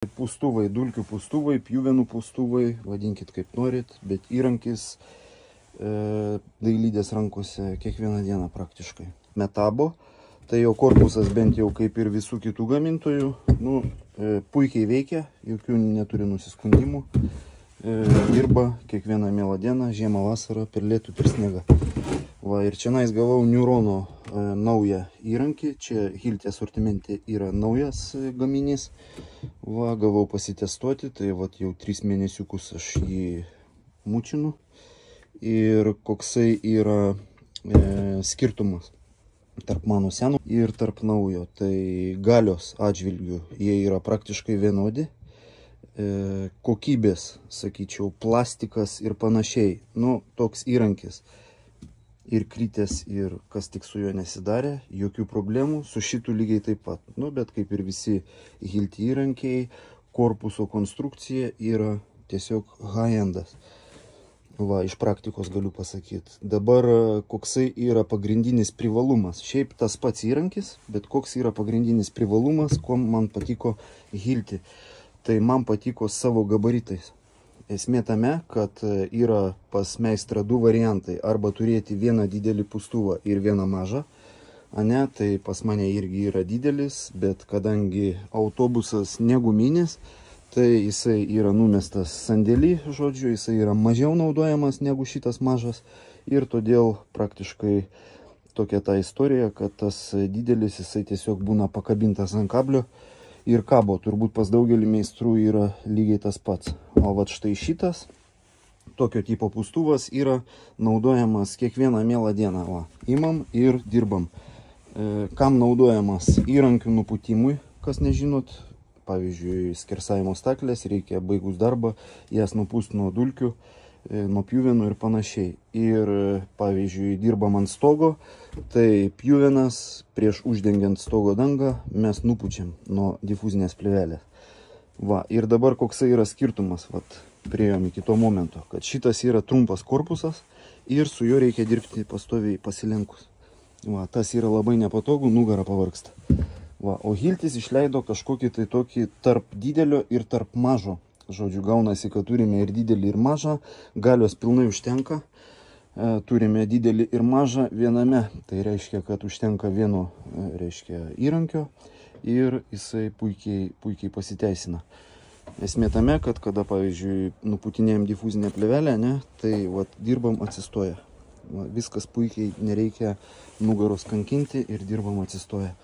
Pūstuvai, dulkių pūstuvai, pjuvenų pūstuvai, vadinkit kaip norit, bet įrankis dailydės rankose kiekvieną dieną praktiškai. Metabo, tai jo korpusas bent jau kaip ir visų kitų gamintojų, puikiai veikia, jokių neturi nusiskundimų, dirba kiekvieną mielą dieną, žiemą, vasarą, per lietų, per sniegą. Va, ir čia gavau Neurono naują įrankį, čia Hilti asortimente yra naujas gaminys. Va, gavau pasitestuoti, tai vat jau 3 mėnesiukus aš jį mučinu. Ir koksai yra skirtumas tarp mano seno ir tarp naujo. Tai galios atžvilgių jie yra praktiškai vienodi. Kokybės, sakyčiau, plastikas ir panašiai. Toks įrankis. Ir kritęs, ir kas tik su juo nesidarė, jokių problemų, su šitų lygiai taip pat. Bet kaip ir visi Hilti įrankiai, korpuso konstrukcija yra tiesiog high-endas. Va, iš praktikos galiu pasakyti. Dabar koksai yra pagrindinis privalumas. Šiaip tas pats įrankis, bet koks yra pagrindinis privalumas, kuo man patiko Hilti. Tai man patiko savo gabaritais. Esmė tame, kad yra pas meistrą 2 variantai. Arba turėti vieną didelį pūstuvą ir vieną mažą. Tai pas mane irgi yra didelis, bet kadangi autobusas neguminis, tai jisai yra numestas sandėlį, žodžiu, jisai yra mažiau naudojamas negu šitas mažas. Ir todėl praktiškai tokia ta istorija, kad tas didelis jisai tiesiog būna pakabintas ant kablio. Ir kabo, turbūt pas daugelį meistrų yra lygiai tas pats. O vat štai šitas, tokio tipo pūstuvas yra naudojamas kiekvieną mielą dieną. Va, imam ir dirbam. Kam naudojamas? Įrankių nupūtimui, kas nežinot. Pavyzdžiui, skersavimo staklės, reikia baigus darbą, jas nupūst nuo dulkių, nuo pjuvenų ir panašiai. Ir, pavyzdžiui, dirbam ant stogo, tai pjuvenas prieš uždengiant stogo dangą mes nupučiam nuo difuzinės plėvelės. Va, ir dabar koksai yra skirtumas, vat, priėjom iki to momento, kad šitas yra trumpas korpusas ir su juo reikia dirbti pastoviai pasilenkus. Va, tas yra labai nepatogu, nugara pavargsta. Va, o Hiltis išleido kažkokį tai tokį tarp didelio ir tarp mažo. Žodžiu, gaunasi, kad turime ir didelį, ir mažą. Galios pilnai užtenka. Turime didelį ir mažą viename. Tai reiškia, kad užtenka vieno įrankio ir jisai puikiai pasiteisina. Esmė tame, kad kada, pavyzdžiui, nuputinėjom difuzinę plėvelę, tai vat, dirbam atsistoję. Va, viskas puikiai, nereikia nugaros kankinti ir dirbam atsistoję.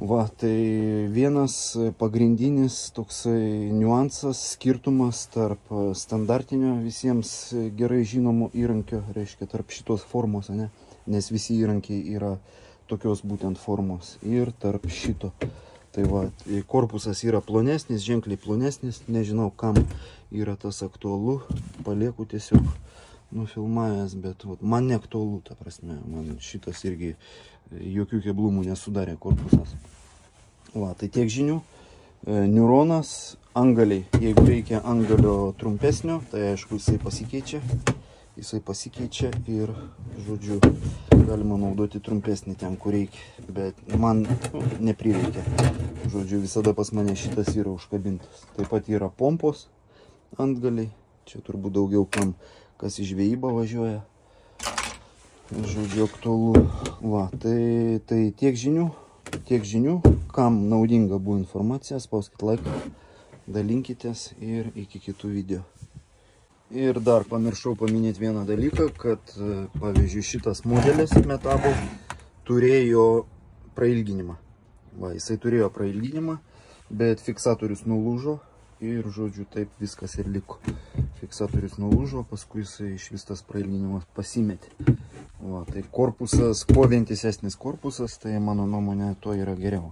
Va, tai vienas pagrindinis toksai niuansas, skirtumas tarp standartinio visiems gerai žinomo įrankio, reiškia tarp šitos formos, nes visi įrankiai yra tokios būtent formos, ir tarp šito. Tai va, korpusas yra plonesnis, ženkliai plonesnis, nežinau kam yra tas aktualu, palieku tiesiog nufilmavęs, bet vat, man neaktualu, ta prasme, man šitas irgi jokių keblumų nesudarė korpusas. Va, tai tiek žinių. Neuronas, angaliai, jeigu reikia angalio trumpesnio, tai aišku jisai pasikeičia ir, žodžiu, galima naudoti trumpesnį ten, kur reikia, bet man neprireikia. Žodžiu, visada pas mane šitas yra užkabintas. Taip pat yra pompos antgaliai, čia turbūt daugiau kam, kas į žvejybą važiuoja. Žodžiu, aktualu. Va, tai tiek žinių. Kam naudinga buvo informacija, spauskit laiką, dalinkitės ir iki kitų video. Ir dar pamiršau paminėti vieną dalyką, kad, pavyzdžiui, šitas modelis Metabo turėjo prailginimą. Va, jisai turėjo prailginimą, bet fiksatorius nulūžo ir, žodžiu, taip viskas ir liko. Fiksatorius nulūžo, paskui jisai iš vis tas prailginimas pasimetė. Va, tai korpusas, kuo vientisesnis korpusas, tai mano nuomonė to yra geriau.